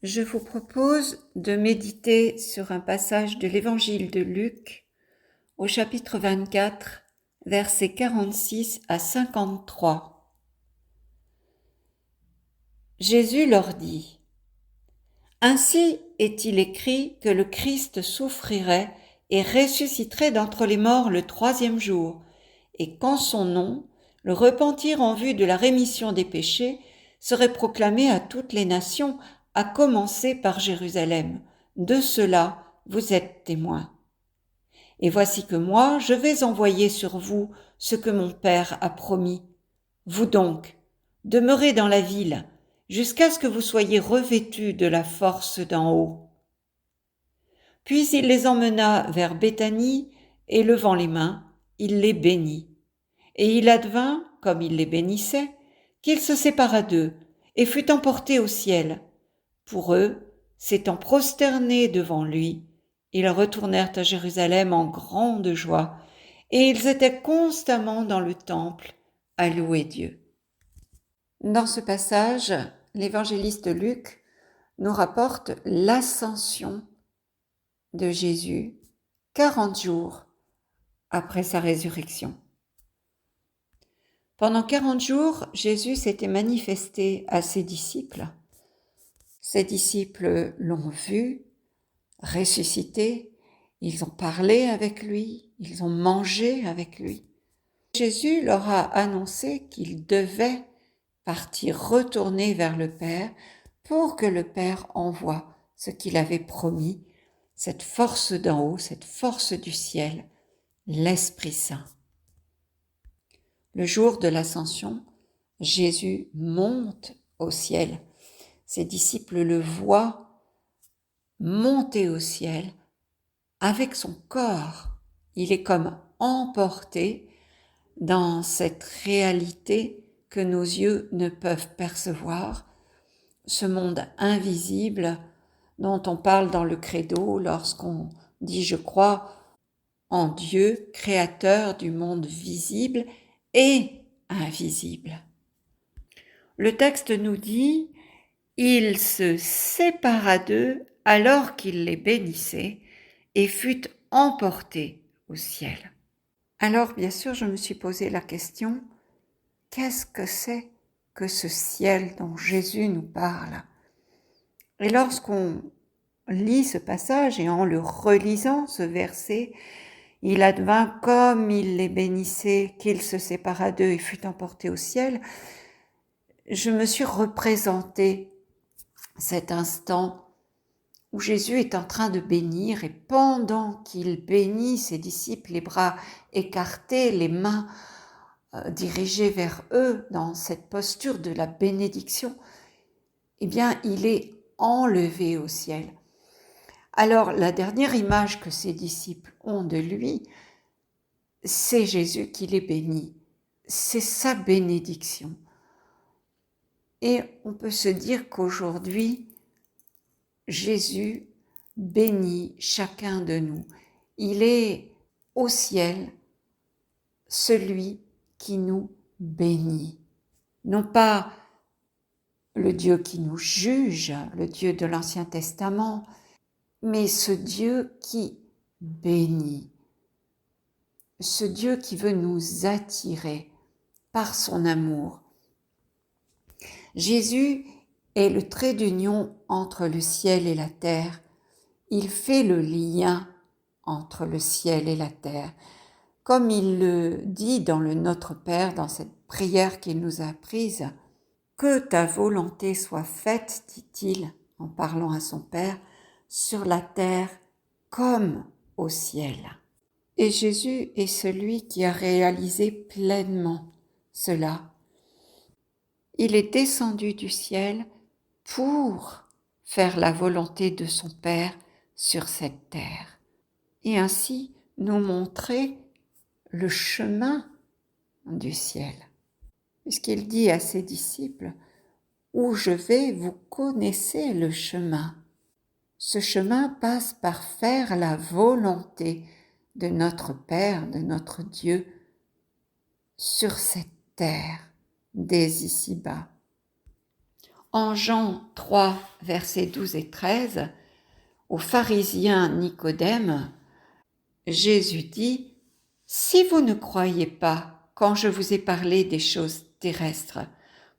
Je vous propose de méditer sur un passage de l'Évangile de Luc au chapitre 24, versets 46 à 53. Jésus leur dit : « Ainsi est-il écrit que le Christ souffrirait et ressusciterait d'entre les morts le troisième jour, et qu'en son nom, le repentir en vue de la rémission des péchés serait proclamé à toutes les nations, à commencer par Jérusalem. De cela, vous êtes témoins. Et voici que moi, je vais envoyer sur vous ce que mon Père a promis. Vous donc, demeurez dans la ville, jusqu'à ce que vous soyez revêtus de la force d'en haut. » Puis il les emmena vers Béthanie, et levant les mains, il les bénit. Et il advint, comme il les bénissait, qu'il se sépara d'eux, et fut emporté au ciel. Pour eux, s'étant prosternés devant lui, ils retournèrent à Jérusalem en grande joie, et ils étaient constamment dans le temple à louer Dieu. Dans ce passage, l'évangéliste Luc nous rapporte l'ascension de Jésus 40 jours après sa résurrection. Pendant 40 jours, Jésus s'était manifesté à ses disciples. Ses disciples l'ont vu, ressuscité, ils ont parlé avec lui, ils ont mangé avec lui. Jésus leur a annoncé qu'il devait partir, retourner vers le Père pour que le Père envoie ce qu'il avait promis, cette force d'en haut, cette force du ciel, l'Esprit Saint. Le jour de l'ascension, Jésus monte au ciel. Ses disciples le voient monter au ciel avec son corps. Il est comme emporté dans cette réalité que nos yeux ne peuvent percevoir, ce monde invisible dont on parle dans le credo lorsqu'on dit « je crois en Dieu, créateur du monde visible et invisible ». Le texte nous dit « il se sépara d'eux alors qu'il les bénissait et fut emporté au ciel ». Alors bien sûr, je me suis posé la question, qu'est-ce que c'est que ce ciel dont Jésus nous parle ? Et lorsqu'on lit ce passage et en le relisant, ce verset, il advint comme il les bénissait, qu'il se sépara d'eux et fut emporté au ciel, je me suis représenté cet instant où Jésus est en train de bénir et pendant qu'il bénit ses disciples, les bras écartés, les mains dirigées vers eux dans cette posture de la bénédiction, eh bien, il est enlevé au ciel. Alors, la dernière image que ses disciples ont de lui, c'est Jésus qui les bénit. C'est sa bénédiction. Et on peut se dire qu'aujourd'hui, Jésus bénit chacun de nous. Il est au ciel celui qui nous bénit. Non pas le Dieu qui nous juge, le Dieu de l'Ancien Testament, mais ce Dieu qui bénit. Ce Dieu qui veut nous attirer par son amour. Jésus est le trait d'union entre le ciel et la terre. Il fait le lien entre le ciel et la terre. Comme il le dit dans le Notre Père, dans cette prière qu'il nous a apprise, « Que ta volonté soit faite, dit-il, en parlant à son Père, sur la terre comme au ciel. » Et Jésus est celui qui a réalisé pleinement cela. Il est descendu du ciel pour faire la volonté de son Père sur cette terre et ainsi nous montrer le chemin du ciel. Puisqu'il dit à ses disciples « Où je vais, vous connaissez le chemin ». Ce chemin passe par faire la volonté de notre Père, de notre Dieu, sur cette terre, dès ici-bas. En Jean 3, versets 12 et 13, au pharisien Nicodème, Jésus dit « Si vous ne croyez pas quand je vous ai parlé des choses terrestres,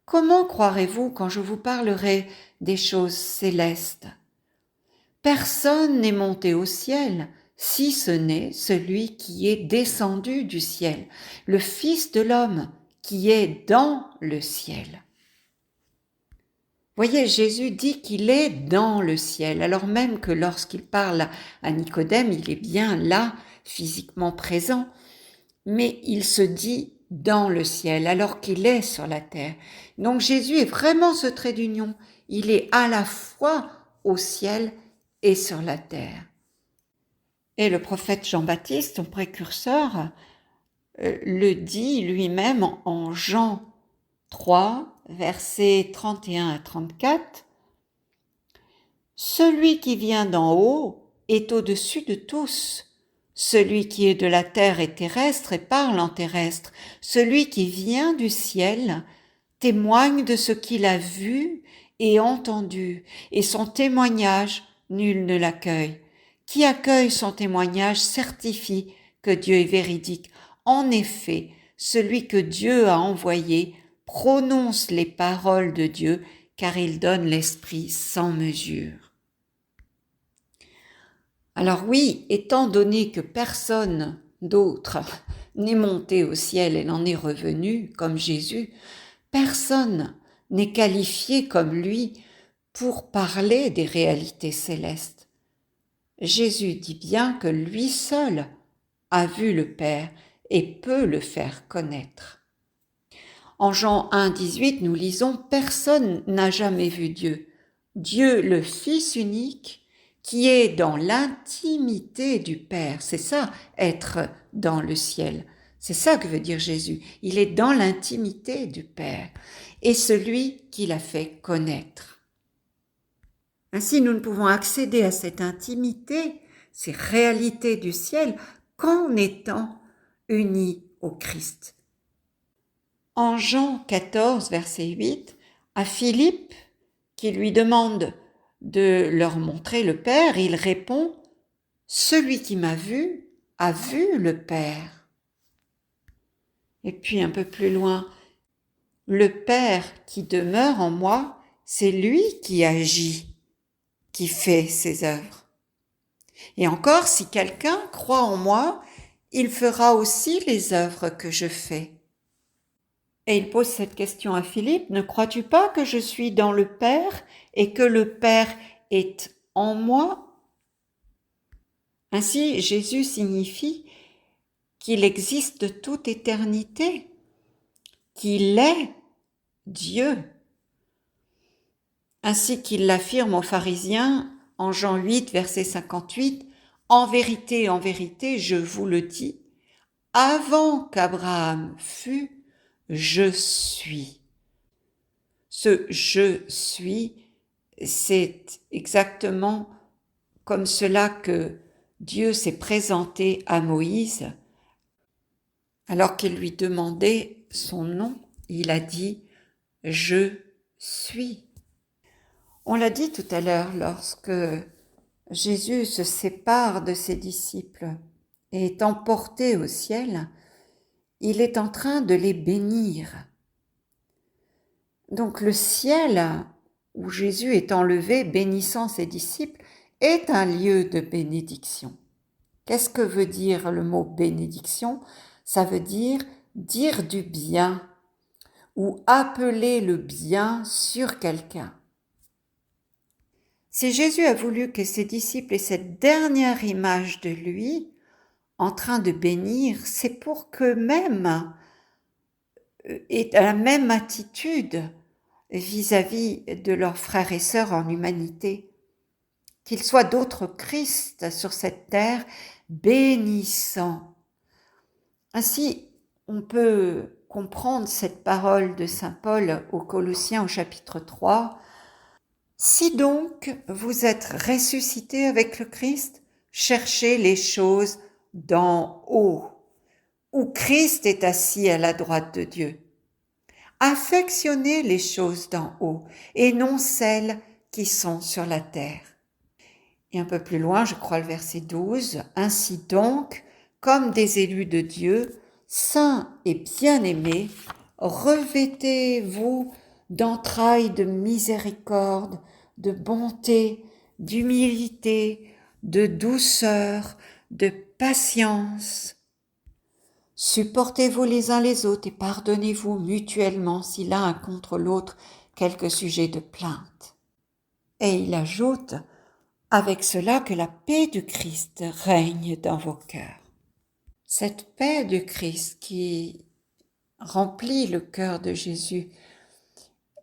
comment croirez-vous quand je vous parlerai des choses célestes ? Personne n'est monté au ciel, si ce n'est celui qui est descendu du ciel, le Fils de l'homme qui est dans le ciel. » Voyez, Jésus dit qu'il est dans le ciel, alors même que lorsqu'il parle à Nicodème, il est bien là, physiquement présent, mais il se dit dans le ciel, alors qu'il est sur la terre. Donc Jésus est vraiment ce trait d'union, il est à la fois au ciel et sur la terre. Et le prophète Jean-Baptiste, son précurseur, le dit lui-même en Jean 3, versets 31 à 34. « Celui qui vient d'en haut est au-dessus de tous. Celui qui est de la terre est terrestre et parle en terrestre. Celui qui vient du ciel témoigne de ce qu'il a vu et entendu, et son témoignage, nul ne l'accueille. Qui accueille son témoignage certifie que Dieu est véridique. En effet, celui que Dieu a envoyé prononce les paroles de Dieu, car il donne l'Esprit sans mesure. » Alors oui, étant donné que personne d'autre n'est monté au ciel et n'en est revenu, comme Jésus, personne n'est qualifié comme lui pour parler des réalités célestes. Jésus dit bien que lui seul a vu le Père et peut le faire connaître. En Jean 1, 18, nous lisons « Personne n'a jamais vu Dieu. Dieu, le Fils unique, qui est dans l'intimité du Père. » C'est ça, être dans le ciel. C'est ça que veut dire Jésus. Il est dans l'intimité du Père. Et celui qui l'a fait connaître. Ainsi, nous ne pouvons accéder à cette intimité, ces réalités du ciel, qu'en étant unis au Christ. En Jean 14, verset 8, à Philippe, qui lui demande de leur montrer le Père, il répond « Celui qui m'a vu a vu le Père. » Et puis un peu plus loin, « Le Père qui demeure en moi, c'est lui qui agit, qui fait ses œuvres. Et encore, si quelqu'un croit en moi, il fera aussi les œuvres que je fais. » Et il pose cette question à Philippe, « Ne crois-tu pas que je suis dans le Père et que le Père est en moi ?» Ainsi, Jésus signifie qu'il existe de toute éternité, qu'il est Dieu. Ainsi qu'il l'affirme aux pharisiens en Jean 8, verset 58, « En vérité, je vous le dis, avant qu'Abraham fût, je suis. » Ce « je suis », c'est exactement comme cela que Dieu s'est présenté à Moïse. Alors qu'il lui demandait son nom, il a dit « je suis ». On l'a dit tout à l'heure, lorsque Jésus se sépare de ses disciples et est emporté au ciel, il est en train de les bénir. Donc le ciel où Jésus est enlevé bénissant ses disciples est un lieu de bénédiction. Qu'est-ce que veut dire le mot bénédiction ? Ça veut dire du bien ou appeler le bien sur quelqu'un. Si Jésus a voulu que ses disciples aient cette dernière image de lui en train de bénir, c'est pour qu'eux-mêmes aient la même attitude vis-à-vis de leurs frères et sœurs en humanité, qu'ils soient d'autres Christ sur cette terre, bénissant. Ainsi, on peut comprendre cette parole de saint Paul aux Colossiens au chapitre 3. « Si donc vous êtes ressuscités avec le Christ, cherchez les choses d'en haut, où Christ est assis à la droite de Dieu. affectionnez les choses d'en haut et non celles qui sont sur la terre. Et un peu plus loin, je crois le verset 12, ainsi donc, comme des élus de Dieu, saints et bien-aimés, revêtez-vous d'entrailles de miséricorde, de bonté, d'humilité, de douceur, de patience. Supportez-vous les uns les autres et pardonnez-vous mutuellement si l'un a contre l'autre quelque sujet de plainte. Et il ajoute, avec cela que la paix du Christ règne dans vos cœurs. Cette paix du Christ qui remplit le cœur de Jésus,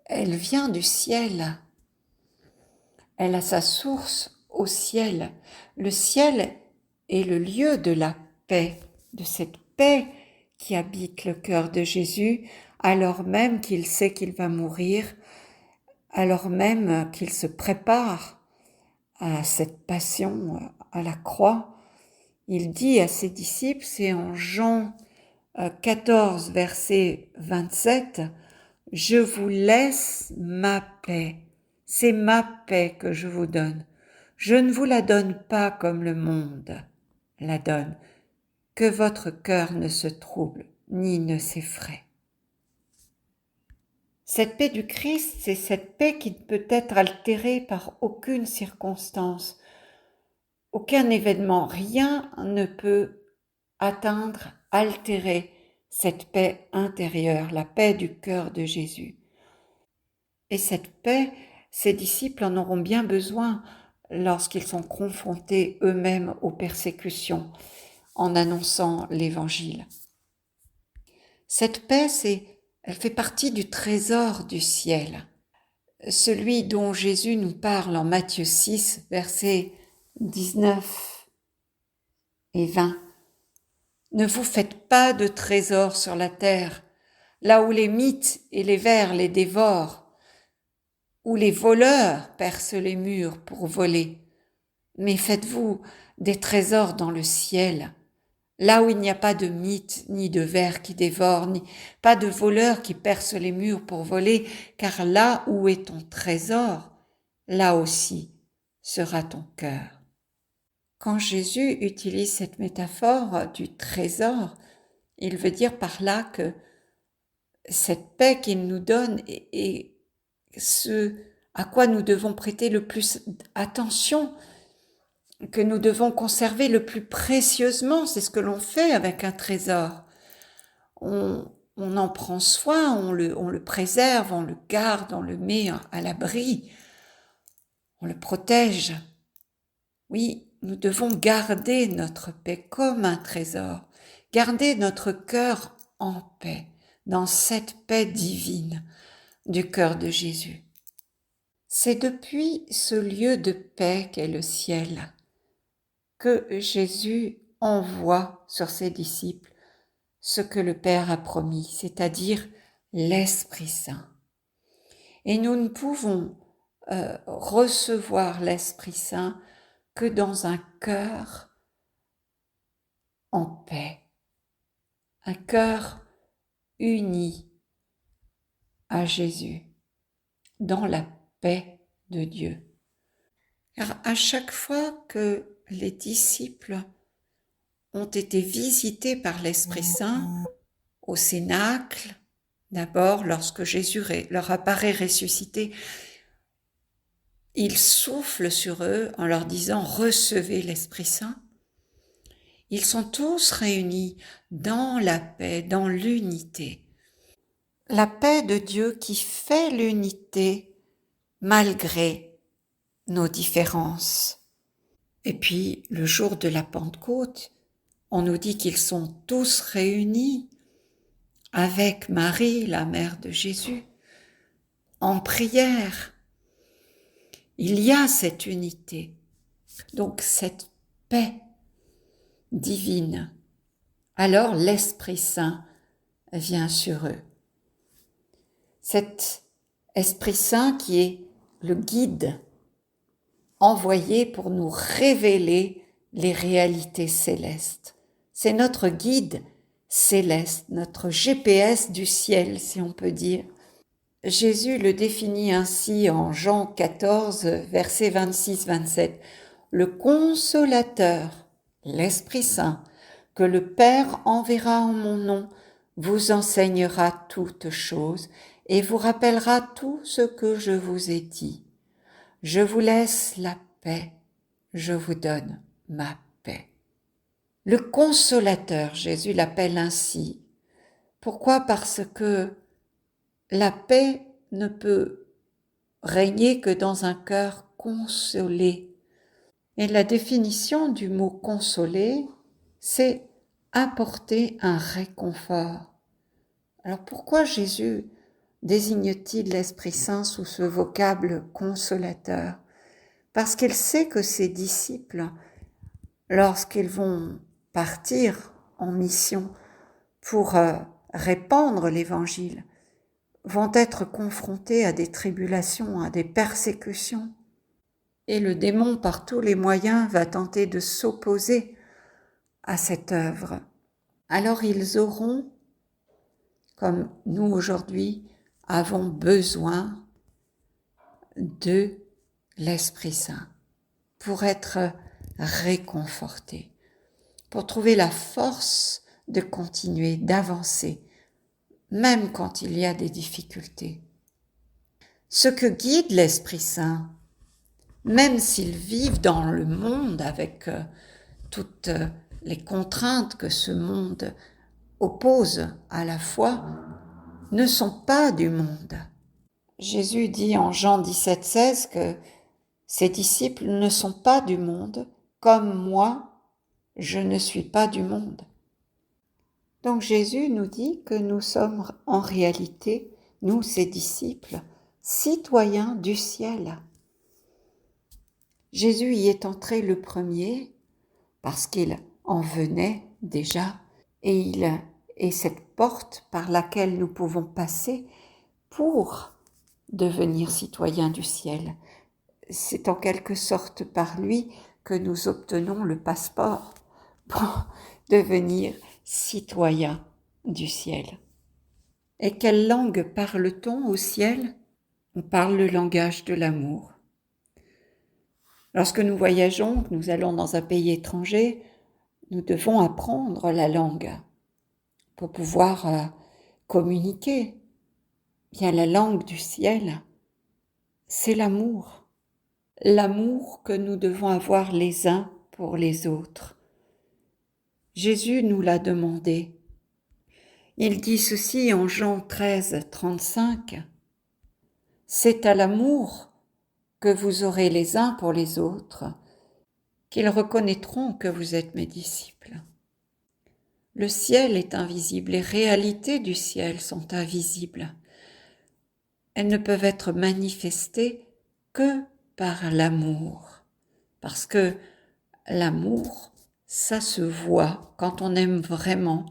elle vient du ciel. Elle a sa source au ciel. Le ciel est le lieu de la paix, de cette paix qui habite le cœur de Jésus, alors même qu'il sait qu'il va mourir, alors même qu'il se prépare à cette passion à la croix. Il dit à ses disciples, c'est en Jean 14, verset 27, « Je vous laisse ma paix, c'est ma paix que je vous donne. Je ne vous la donne pas comme le monde la donne, que votre cœur ne se trouble ni ne s'effraie. » Cette paix du Christ, c'est cette paix qui ne peut être altérée par aucune circonstance, aucun événement, rien ne peut atteindre, altérer cette paix intérieure, la paix du cœur de Jésus. Et cette paix, ses disciples en auront bien besoin lorsqu'ils sont confrontés eux-mêmes aux persécutions en annonçant l'Évangile. Cette paix, elle fait partie du trésor du ciel, celui dont Jésus nous parle en Matthieu 6, versets 19 et 20. Ne vous faites pas de trésors sur la terre, là où les mythes et les vers les dévorent, où les voleurs percent les murs pour voler. Mais faites-vous des trésors dans le ciel, là où il n'y a pas de mythes ni de vers qui dévorent, ni pas de voleurs qui percent les murs pour voler, car là où est ton trésor, là aussi sera ton cœur. Quand Jésus utilise cette métaphore du trésor, il veut dire par là que cette paix qu'il nous donne est ce à quoi nous devons prêter le plus attention, que nous devons conserver le plus précieusement. C'est ce que l'on fait avec un trésor. On en prend soin, on le préserve, on le garde, on le met à l'abri, on le protège. Oui, nous devons garder notre paix comme un trésor, garder notre cœur en paix, dans cette paix divine du cœur de Jésus. C'est depuis ce lieu de paix qu'est le ciel que Jésus envoie sur ses disciples ce que le Père a promis, c'est-à-dire l'Esprit Saint. Et nous ne pouvons recevoir l'Esprit Saint que dans un cœur en paix, un cœur uni à Jésus, dans la paix de Dieu. Car à chaque fois que les disciples ont été visités par l'Esprit Saint au Cénacle, d'abord lorsque Jésus leur apparaît ressuscité, il souffle sur eux en leur disant « Recevez l'Esprit Saint ». Ils sont tous réunis dans la paix, dans l'unité. La paix de Dieu qui fait l'unité malgré nos différences. Et puis, le jour de la Pentecôte, on nous dit qu'ils sont tous réunis avec Marie, la mère de Jésus, en prière. Il y a cette unité, donc cette paix divine. Alors l'Esprit Saint vient sur eux. Cet Esprit Saint qui est le guide envoyé pour nous révéler les réalités célestes. C'est notre guide céleste, notre GPS du ciel, si on peut dire. Jésus le définit ainsi en Jean 14, versets 26-27. Le consolateur, l'Esprit Saint, que le Père enverra en mon nom, vous enseignera toutes choses et vous rappellera tout ce que je vous ai dit. Je vous laisse la paix, je vous donne ma paix. Le consolateur, Jésus l'appelle ainsi. Pourquoi ? Parce que la paix ne peut régner que dans un cœur consolé. Et la définition du mot consoler, c'est apporter un réconfort. Alors pourquoi Jésus désigne-t-il l'Esprit Saint sous ce vocable consolateur ? Parce qu'il sait que ses disciples, lorsqu'ils vont partir en mission pour répandre l'Évangile, vont être confrontés à des tribulations, à des persécutions. Et le démon, par tous les moyens, va tenter de s'opposer à cette œuvre. Alors ils auront, comme nous aujourd'hui, avons besoin de l'Esprit Saint pour être réconfortés, pour trouver la force de continuer, d'avancer, même quand il y a des difficultés. Ce que guide l'Esprit Saint, même s'ils vivent dans le monde avec toutes les contraintes que ce monde oppose à la foi, ne sont pas du monde. Jésus dit en Jean 17,16 que ses disciples ne sont pas du monde, comme moi, je ne suis pas du monde. Donc Jésus nous dit que nous sommes en réalité, nous ses disciples, citoyens du ciel. Jésus y est entré le premier parce qu'il en venait déjà et il est cette porte par laquelle nous pouvons passer pour devenir citoyens du ciel. C'est en quelque sorte par lui que nous obtenons le passeport pour devenir citoyens du ciel. Et quelle langue parle-t-on au ciel ? On parle le langage de l'amour. Lorsque nous voyageons, que nous allons dans un pays étranger, nous devons apprendre la langue pour pouvoir communiquer. Bien, la langue du ciel, c'est l'amour. L'amour que nous devons avoir les uns pour les autres. Jésus nous l'a demandé. Il dit ceci en Jean 13, 35. C'est à l'amour que vous aurez les uns pour les autres qu'ils reconnaîtront que vous êtes mes disciples. Le ciel est invisible, les réalités du ciel sont invisibles. Elles ne peuvent être manifestées que par l'amour, parce que l'amour, ça se voit quand on aime vraiment.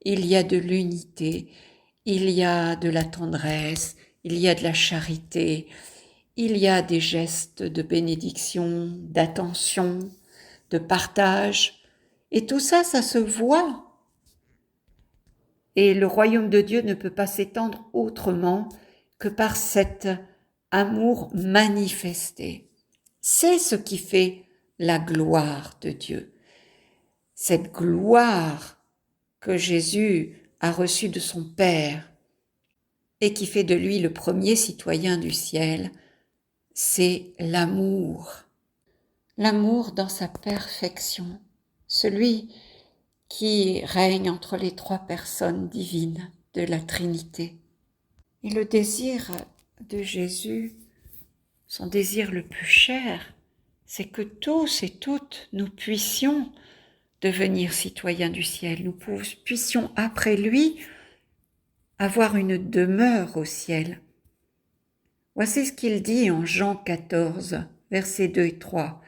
Il y a de l'unité, il y a de la tendresse, il y a de la charité, il y a des gestes de bénédiction, d'attention, de partage, et tout ça, ça se voit. Et le royaume de Dieu ne peut pas s'étendre autrement que par cet amour manifesté. C'est ce qui fait la gloire de Dieu. Cette gloire que Jésus a reçue de son Père et qui fait de lui le premier citoyen du ciel, c'est l'amour. L'amour dans sa perfection, celui qui règne entre les trois personnes divines de la Trinité. Et le désir de Jésus, son désir le plus cher, c'est que tous et toutes nous puissions devenir citoyens du ciel. Nous puissions, après lui, avoir une demeure au ciel. Voici ce qu'il dit en Jean 14, versets 2 et 3.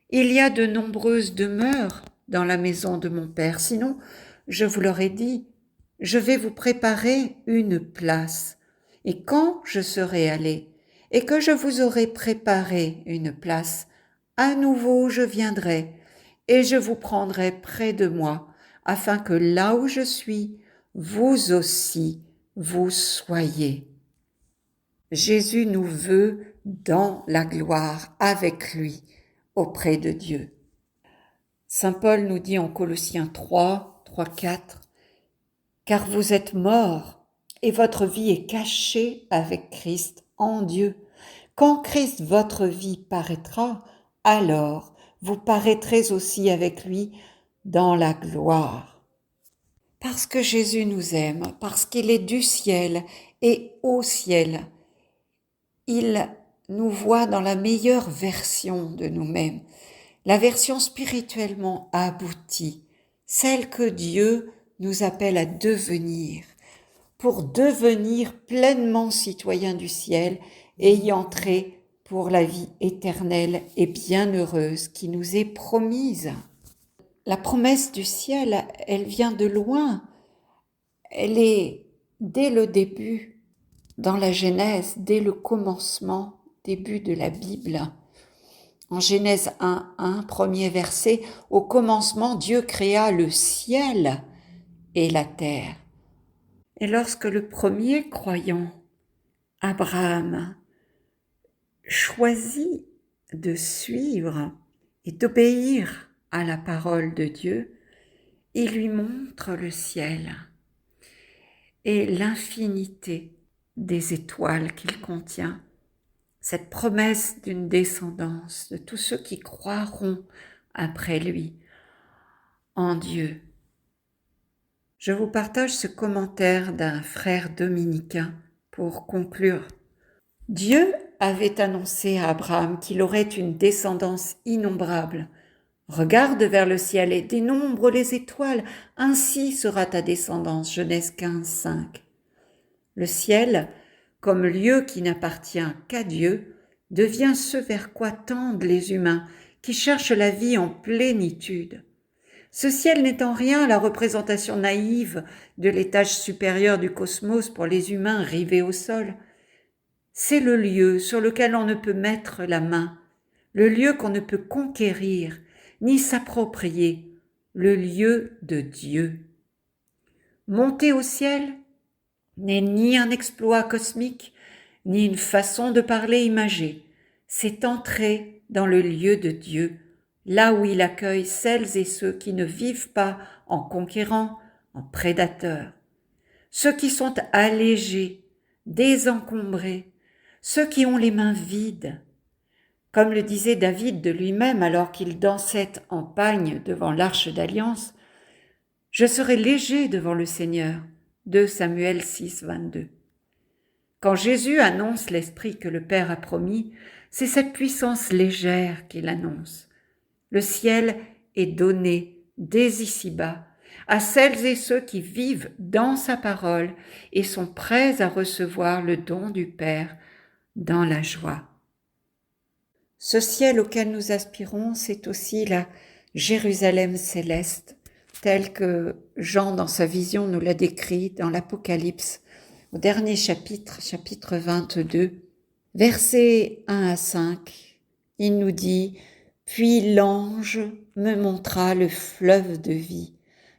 « Il y a de nombreuses demeures dans la maison de mon Père, sinon je vous l'aurais dit, je vais vous préparer une place. Et quand je serai allé et que je vous aurai préparé une place, à nouveau je viendrai et je vous prendrai près de moi, afin que là où je suis, vous aussi, vous soyez. Jésus nous veut dans la gloire avec lui auprès de Dieu. Saint Paul nous dit en Colossiens 3, 4, « Car vous êtes morts et votre vie est cachée avec Christ en Dieu. Quand Christ, votre vie, paraîtra, alors vous paraîtrez aussi avec lui dans la gloire. » Parce que Jésus nous aime, parce qu'il est du ciel et au ciel, il nous voit dans la meilleure version de nous-mêmes, la version spirituellement aboutie, celle que Dieu nous appelle à devenir, pour devenir pleinement citoyens du ciel et y entrer pour la vie éternelle et bienheureuse qui nous est promise. La promesse du ciel, elle vient de loin. Elle est dès le début, dans la Genèse, dès le commencement, début de la Bible. En Genèse 1, premier verset, « Au commencement, Dieu créa le ciel et la terre. » Et lorsque le premier croyant, Abraham, choisit de suivre et d'obéir à la parole de Dieu, il lui montre le ciel et l'infinité des étoiles qu'il contient, cette promesse d'une descendance de tous ceux qui croiront après lui en Dieu. Je vous partage ce commentaire d'un frère dominicain pour conclure. Dieu avait annoncé à Abraham qu'il aurait une descendance innombrable. Regarde vers le ciel et dénombre les étoiles, ainsi sera ta descendance. Genèse 15, 5. Le ciel, comme lieu qui n'appartient qu'à Dieu, devient ce vers quoi tendent les humains qui cherchent la vie en plénitude. Ce ciel n'est en rien la représentation naïve de l'étage supérieur du cosmos pour les humains rivés au sol. C'est le lieu sur lequel on ne peut mettre la main, le lieu qu'on ne peut conquérir ni s'approprier, le lieu de Dieu. Monter au ciel n'est ni un exploit cosmique, ni une façon de parler imagée. C'est entrer dans le lieu de Dieu, là où il accueille celles et ceux qui ne vivent pas en conquérants, en prédateurs, ceux qui sont allégés, désencombrés, ceux qui ont les mains vides. Comme le disait David de lui-même alors qu'il dansait en pagne devant l'arche d'alliance, « Je serai léger devant le Seigneur » 2 Samuel 6, 22. Quand Jésus annonce l'Esprit que le Père a promis, c'est cette puissance légère qu'il annonce. Le ciel est donné dès ici-bas à celles et ceux qui vivent dans sa parole et sont prêts à recevoir le don du Père dans la joie. Ce ciel auquel nous aspirons, c'est aussi la Jérusalem céleste, telle que Jean, dans sa vision, nous l'a décrit dans l'Apocalypse, au dernier chapitre, chapitre 22, versets 1 à 5. Il nous dit « Puis l'ange me montra le fleuve de vie,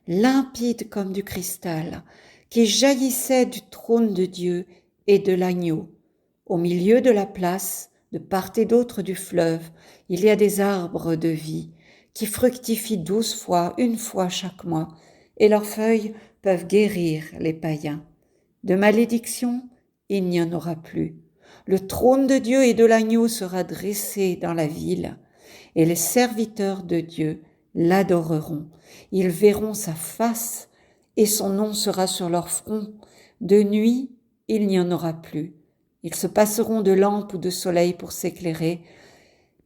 limpide comme du cristal, qui jaillissait du trône de Dieu et de l'agneau. Au milieu de la place, de part et d'autre du fleuve, il y a des arbres de vie qui fructifient 12 fois, une fois chaque mois, et leurs feuilles peuvent guérir les païens. De malédiction, il n'y en aura plus. Le trône de Dieu et de l'agneau sera dressé dans la ville, et les serviteurs de Dieu l'adoreront. Ils verront sa face, et son nom sera sur leur front. De nuit, il n'y en aura plus. Ils se passeront de lampe ou de soleil pour s'éclairer,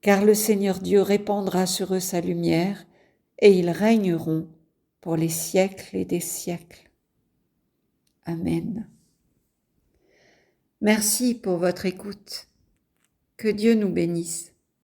car le Seigneur Dieu répandra sur eux sa lumière, et ils régneront pour les siècles et des siècles. Amen. Merci pour votre écoute. Que Dieu nous bénisse.